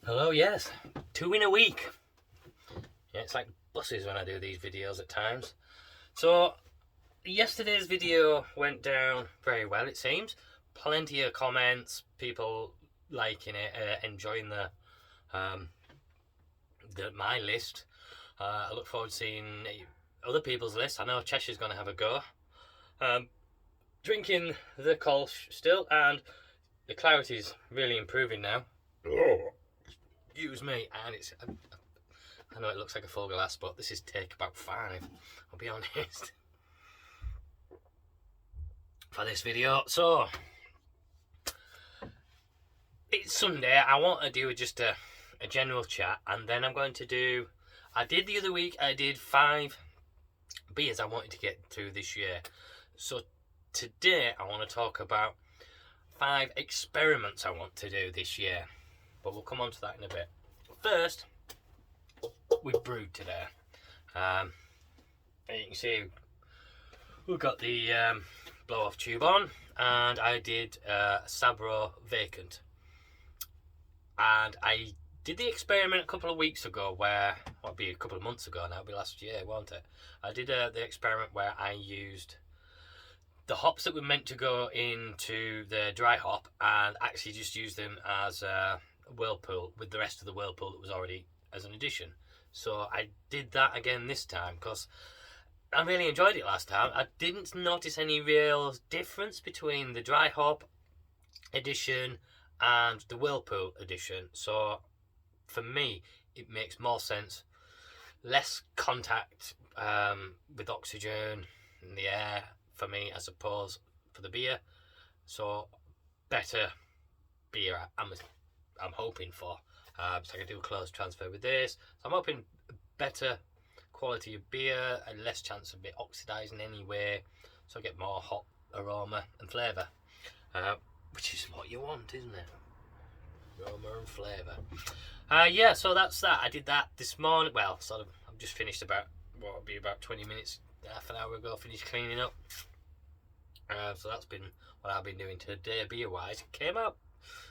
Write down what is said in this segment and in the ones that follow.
Hello, yes. 2 in a week. Yeah, it's like buses when I do these videos at times. So, yesterday's video went down very well, it seems. Plenty of comments, people liking it, enjoying um, my list. I look forward to seeing other people's lists. I know Cheshire's going to have a go. Um, Drinking the Kolsch still, and the clarity's really improving now. Oh, excuse me, and I know it looks like a full glass, but this is take about 5, I'll be honest, for this video. So, it's Sunday. I want to do just a general chat, and then I'm going to do... I did the other week, I did 5 beers I wanted to get through this year. So, today I want to talk about 5 experiments I want to do this year. But we'll come on to that in a bit. First, we brewed today. And you can see we've got the blow off tube on, and I did Sabro Vacant. And I did the experiment a couple of weeks ago where, well, it'll be a couple of months ago now, it'll be last year, won't it? I did the experiment where I used the hops that were meant to go into the dry hop and actually just used them as a whirlpool with the rest of the whirlpool that was already as an addition. So I did that again this time because I really enjoyed it last time. I didn't notice any real difference between the dry hop edition and the whirlpool edition. So for me, it makes more sense. Less contact with oxygen in the air for me, I suppose, for the beer. So better beer I'm hoping for. So I can do a closed transfer with this. So I'm hoping better quality of beer and less chance of it oxidising anyway, so I get more hop aroma and flavour, which is what you want, isn't it? Aroma and flavour. Yeah, so that's that. I did that this morning. Well, sort of. I've just finished about what would be about 20 minutes, half an hour ago. Finished cleaning up. So that's been what I've been doing today, beer wise. It came out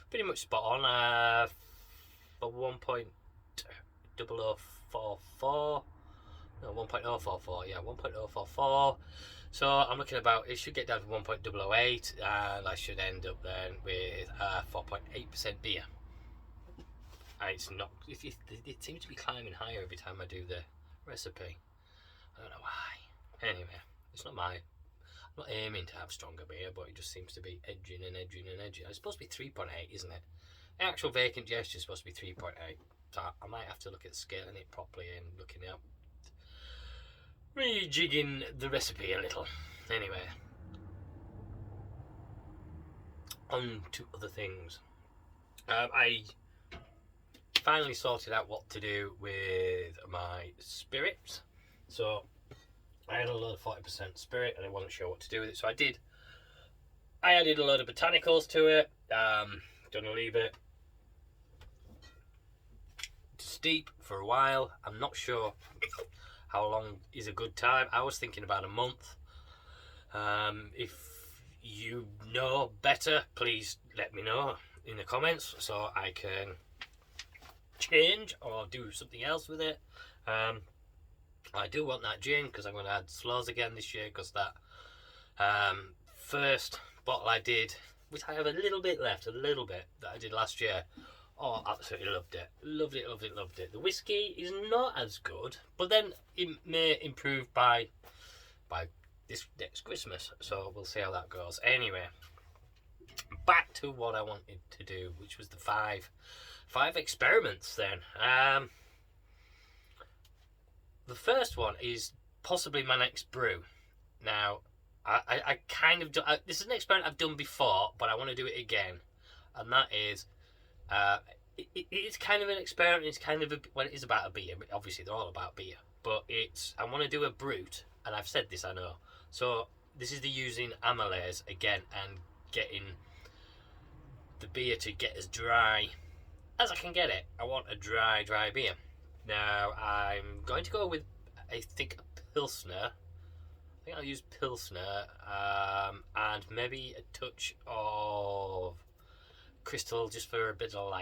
pretty much spot on for 1.0044. No, 1.044, yeah, 1.044. So I'm looking about, it should get down to 1.008, and I should end up then with 4.8% beer. And it's not, it seems to be climbing higher every time I do the recipe. I don't know why. Anyway, it's not I'm not aiming to have stronger beer, but it just seems to be edging and edging and edging. It's supposed to be 3.8, isn't it? The actual vacant gesture is supposed to be 3.8. So I might have to look at scaling it properly and looking at rejigging the recipe a little. Anyway, on to other things. I finally sorted out what to do with my spirits. So I had a load of 40% spirit and I wasn't sure what to do with it. So I added a load of botanicals to it. Gonna leave it to steep for a while. I'm not sure how long is a good time. I was thinking about a month. If you know better, please let me know in the comments so I can change or do something else with it. I do want that gin because I'm going to add sloes again this year, because that first bottle I did, which I have a little bit left, that I did last year. Oh, absolutely loved it. Loved it. The whiskey is not as good, but then it may improve by this next Christmas. So we'll see how that goes. Anyway, back to what I wanted to do, which was the five experiments then. The first one is possibly my next brew. Now, I kind of do, this is an experiment I've done before, but I want to do it again, and that is it's kind of an experiment. It's kind of it is about a beer. Obviously, they're all about beer, but I want to do a brute, and I've said this, I know. So this is the using amylase again and getting the beer to get as dry as I can get it. I want a dry beer. Now I'm going to go with, I think, a Pilsner. I think I'll use Pilsner and maybe a touch of Crystal just for a bit of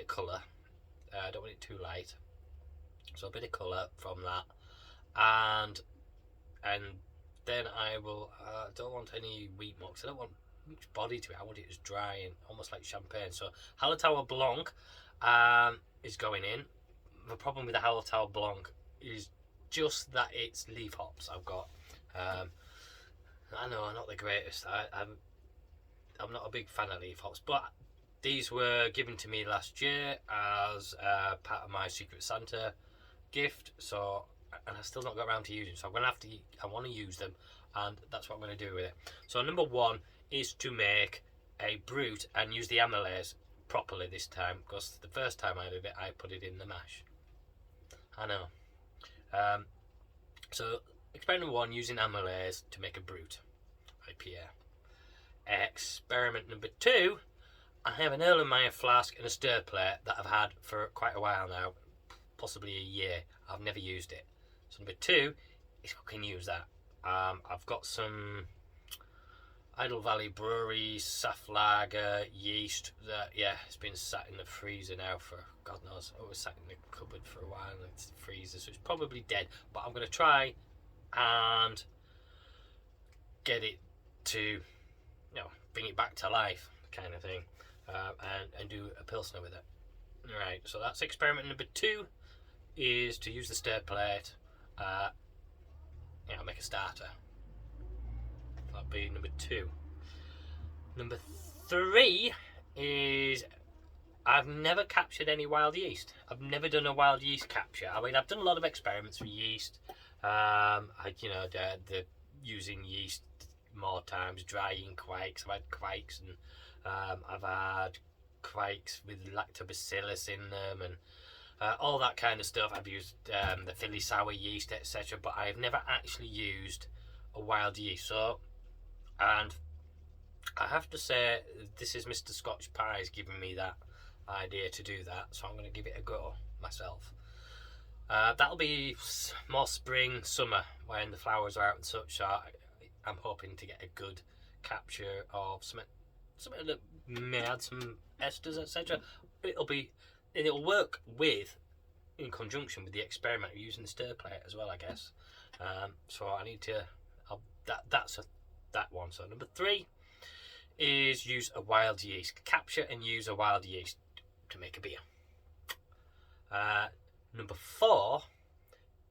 colour. I don't want it too light. So a bit of colour from that, and then I will. Don't want any wheat mucks. I don't want much body to it. I want it as dry and almost like champagne. So Hallertauer Blanc is going in. The problem with the Hallertauer Blanc is just that it's leaf hops I've got. I know I'm not the greatest. I'm not a big fan of leaf hops, but these were given to me last year as part of my Secret Santa gift. So, and I still not got around to using them. So I'm gonna have to. I want to use them, and that's what I'm gonna do with it. So number one is to make a brut and use the amylase properly this time, because the first time I did it, I put it in the mash. I know. So experiment one, using amylase to make a brut IPA. Experiment number two, I have an Erlenmeyer flask and a stir plate that I've had for quite a while now, possibly a year. I've never used it. So number two is I can use that. I've got some Idle Valley Brewery Saftlager yeast that, it's been sat in the freezer now for God knows. It was sat in the cupboard for a while and it's freezer, so it's probably dead. But I'm going to try and get it to, bring it back to life, kind of thing, and do a Pilsner with it. Right, so that's experiment number two, is to use the stir plate, make a starter. That'd be number two. Number three is I've never captured any wild yeast. I've never done a wild yeast capture. I mean, I've done a lot of experiments with yeast. The using yeast more times, drying quakes. I've had quakes, and I've had quakes with lactobacillus in them, and all that kind of stuff. I've used the Philly sour yeast, etc. But I have never actually used a wild yeast. So, and I have to say, this is Mr. Scotch Pie's giving me that idea to do that, so I'm going to give it a go myself. That'll be more spring, summer, when the flowers are out and such. So I'm hoping to get a good capture of something that may add some esters, etc. It'll work in conjunction with the experiment of using the stir plate as well, I guess. So I need to. That's that one. So number three is use a wild yeast. Capture and use a wild yeast to make a beer. Number four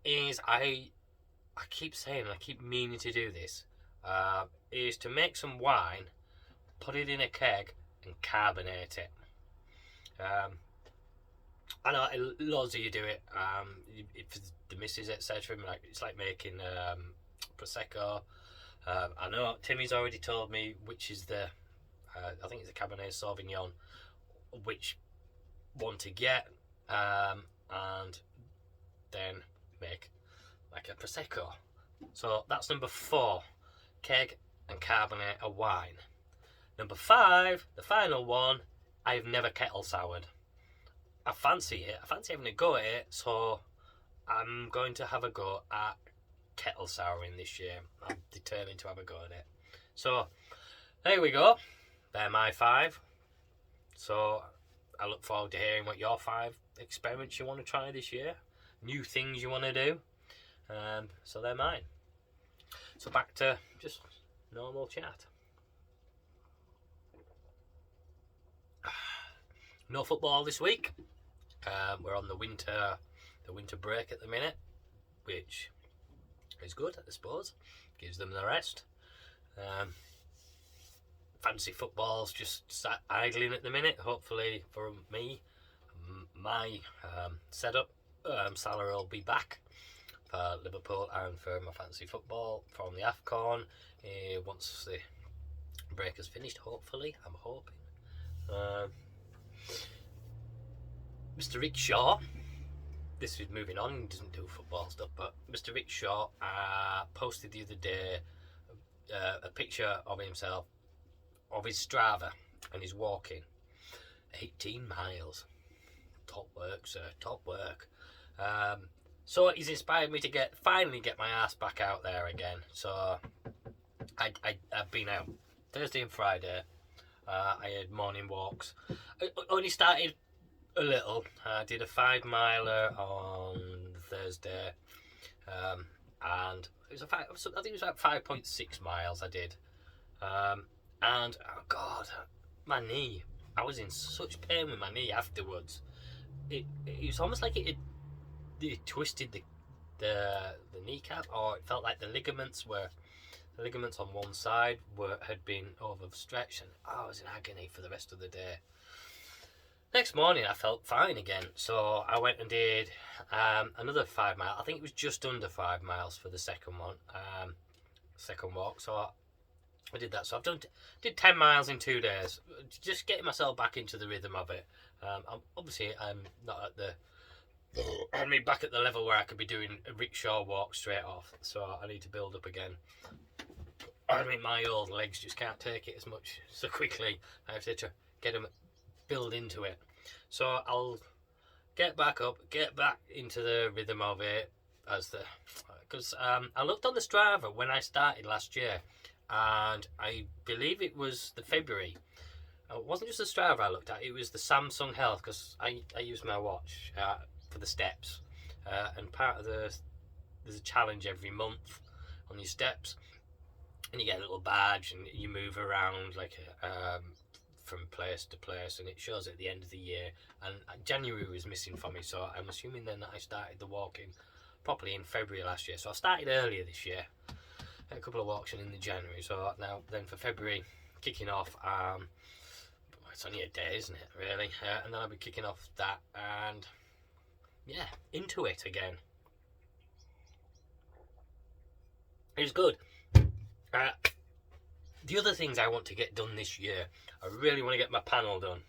is I keep saying, and I keep meaning to do this, is to make some wine, put it in a keg, and carbonate it. I know loads of you do it. For the missus, etc. It's like making prosecco. I know Timmy's already told me which is the, I think it's the Cabernet Sauvignon, which one to get, and then make like a prosecco. So that's number four, keg and carbonate a wine. Number five, the final one, I've never kettle soured. I fancy it. I fancy having a go at it, so I'm going to have a go at kettle souring this year. I'm determined to have a go at it. So there we go. They're my five. So I look forward to hearing what your five experiments you want to try this year, new things you want to do. So they're mine. So back to just normal chat. No football this week. We're on the winter break at the minute, which is good, I suppose. Gives them the rest. Fancy football's just sat idling at the minute. Hopefully for me, my setup, Salah will be back for Liverpool and for my fancy football from the AFCON once the break is finished. Hopefully, I'm hoping. Mr. Rick Shaw, this is moving on, he doesn't do football stuff, but Mr. Rick Shaw posted the other day a picture of himself, of his Strava, and he's walking 18 miles. Top work, sir, top work. So he's inspired me to finally get my ass back out there again. So I've been out Thursday and Friday. I had morning walks. I only started a little. I did a 5 miler on Thursday, and it was I think it was about 5.6 miles I did, and oh god, my knee. I was in such pain with my knee afterwards. It was almost like it twisted the kneecap, or it felt like the ligaments on one side had been overstretched, and I was in agony for the rest of the day. Next morning I felt fine again, so I went and did another 5 mile. I think it was just under 5 miles for the second one, second walk. So I did that. So did 10 miles in 2 days, just getting myself back into the rhythm of it. I'm not at back at the level where I could be doing a rickshaw walk straight off. So I need to build up again. I mean, my old legs just can't take it as much so quickly. I have to get them build into it. So I'll get back up, get back into the rhythm of it because I looked on the Strava when I started last year, and I believe it was the February. It wasn't just the Strava I looked at; it was the Samsung Health, because I use my watch for the steps, and part of there's a challenge every month on your steps, and you get a little badge and you move around like from place to place, and it shows at the end of the year. And January was missing for me, so I'm assuming then that I started the walking properly in February last year. So I started earlier this year, a couple of walks in the January. So now then for February kicking off, it's only a day, isn't it, really? And then I'll be kicking off that, and yeah, into it again. It was good. The other things I want to get done this year, I really want to get my panel done,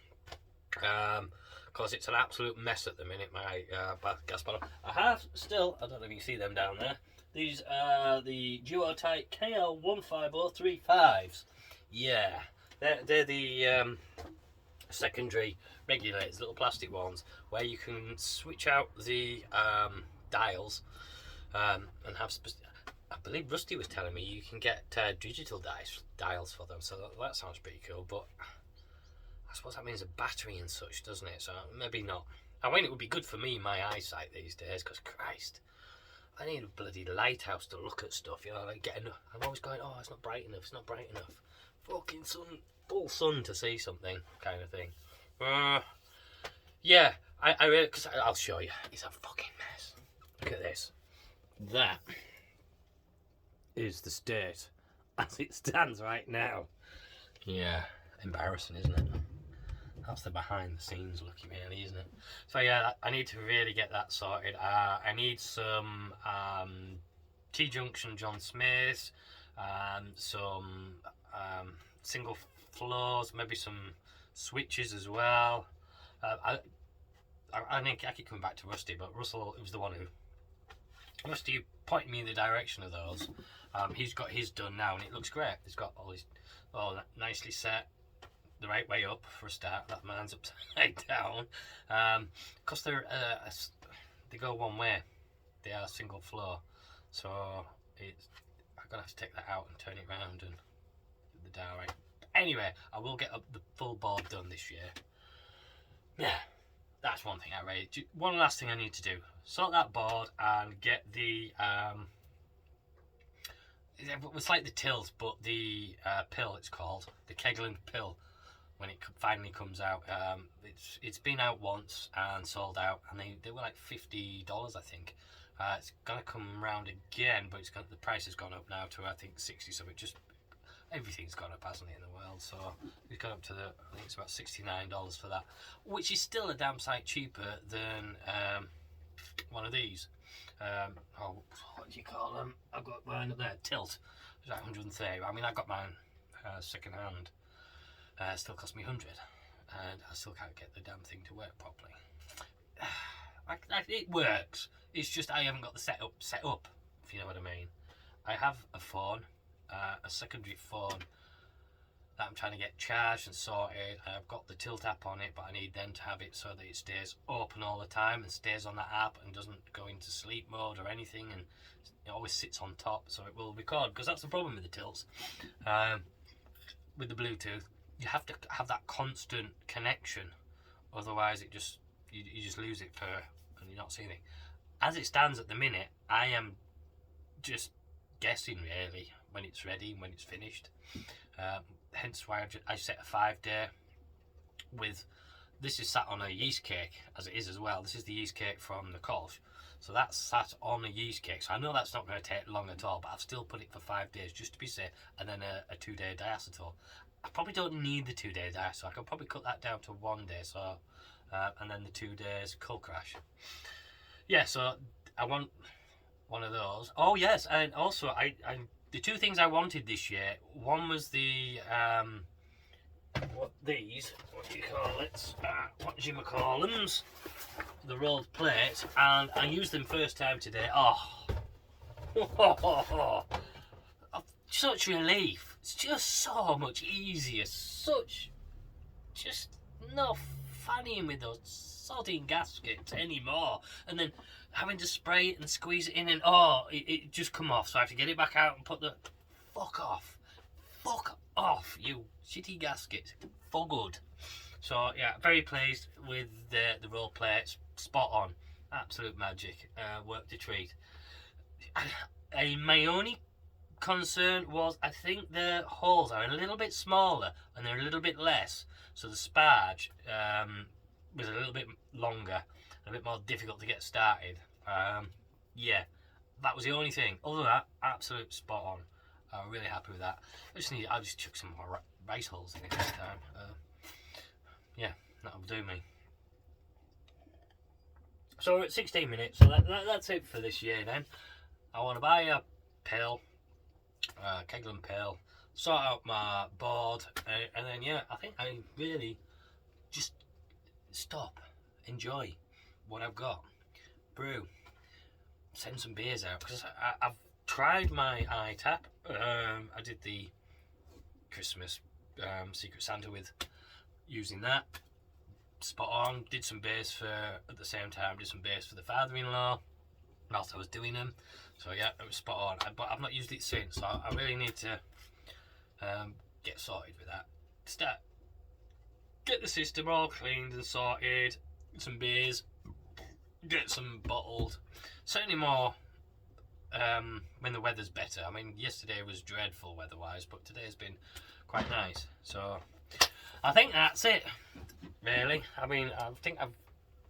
because it's an absolute mess at the minute, my gas panel. I have still, I don't know if you can see them down there, these are the Duotite KL15035s. Yeah, they're the secondary regulators, little plastic ones, where you can switch out the dials and have I believe Rusty was telling me you can get digital dials for them, so that sounds pretty cool. But I suppose that means a battery and such, doesn't it? So maybe not. I mean, it would be good for me, my eyesight these days, because Christ, I need a bloody lighthouse to look at stuff. You know, like I'm always going, oh, it's not bright enough. It's not bright enough. Fucking full sun to see something, kind of thing. Yeah, I really, because I'll show you. It's a fucking mess. Look at this. That is the state as it stands right now. Yeah, embarrassing, isn't it? That's the behind the scenes looking, really, isn't it? So yeah, I need to really get that sorted. I need some T-junction John Smiths, some single floors, maybe some switches as well. I keep coming back to Rusty, but Russell was the one who Rusty pointed me in the direction of those. He's got his done now, and it looks great. He's got all nicely set, the right way up for a start. That man's upside down, because they go one way. They are single floor, so I'm gonna have to take that out and turn it round and the dial right. Anyway, I will get the full board done this year. Yeah, that's one thing I really. One last thing I need to do: sort that board and get the it's like the tilt, but the pill, it's called the Kegland pill. When it finally comes out, it's been out once and sold out, and they were like $50, I think. It's gonna come round again, but the price has gone up now to I think 60. So everything's gone up, hasn't it, in the world? So it's gone up to I think it's about $69 for that, which is still a damn sight cheaper than one of these. What do you call them? I've got mine up there, Tilt. It's like 130. I mean, I got mine second hand. Still cost me 100, and I still can't get the damn thing to work properly. It works. It's just I haven't got the setup set up, if you know what I mean. I have a phone, a secondary phone that I'm trying to get charged and sorted. I've got the Tilt app on it, but I need then to have it so that it stays open all the time and stays on that app and doesn't go into sleep mode or anything, and it always sits on top so it will record, because that's the problem with the Tilts. With the Bluetooth, you have to have that constant connection, otherwise it just You just lose it and you're not seeing it. As it stands at the minute, I am just guessing really when it's ready and when it's finished. Hence why I set a 5-day with. This is sat on a yeast cake as it is as well. This is the yeast cake from the Kolsch. So that's sat on a yeast cake. So I know that's not going to take long at all, but I've still put it for 5 days just to be safe, and then a 2-day diacetyl. I probably don't need the 2-day diacetyl. I can probably cut that down to 1 day. So, and then the 2 days cold crash. Yeah. So I want one of those. Oh yes, and also I the 2 things I wanted this year. One was the what do you call it? What do you call them? The rolled plates, and I used them first time today. Such relief. It's just so much easier. Just no fanning with those sodding gaskets anymore. And then having to spray it and squeeze it in, and it just come off. So I have to get it back out and put the fuck off, you shitty gasket. For good. So yeah, very pleased with the roll plates. Spot on, absolute magic. Worked a treat. My only concern was I think the holes are a little bit smaller and they're a little bit less, so the sparge was a little bit longer, a bit more difficult to get started. Yeah, that was the only thing. Other than that, absolute spot on. I'm really happy with that. I'll just chuck some more rice holes in it this time. Yeah, that'll do me. So we're at 16 minutes, so that's it for this year then. I want to buy a pail, Keglin pail, sort out my board, and then yeah, I think I really just stop, enjoy what I've got, brew, send some beers out, because I've tried my iTap. I did the Christmas Secret Santa with using that. Spot on. Did some beers at the same time, did some beers for the father-in-law whilst I was doing them. So yeah, it was spot on. But I've not used it since, so I really need to get sorted with that. Get the system all cleaned and sorted. Some beers, get some bottled. Certainly more when the weather's better. I mean, yesterday was dreadful weather-wise, but today's been quite nice. So I think that's it, really. I mean, I think I've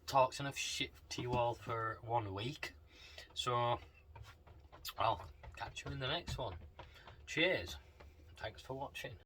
talked enough shit to you all for 1 week. So I'll catch you in the next one. Cheers. Thanks for watching.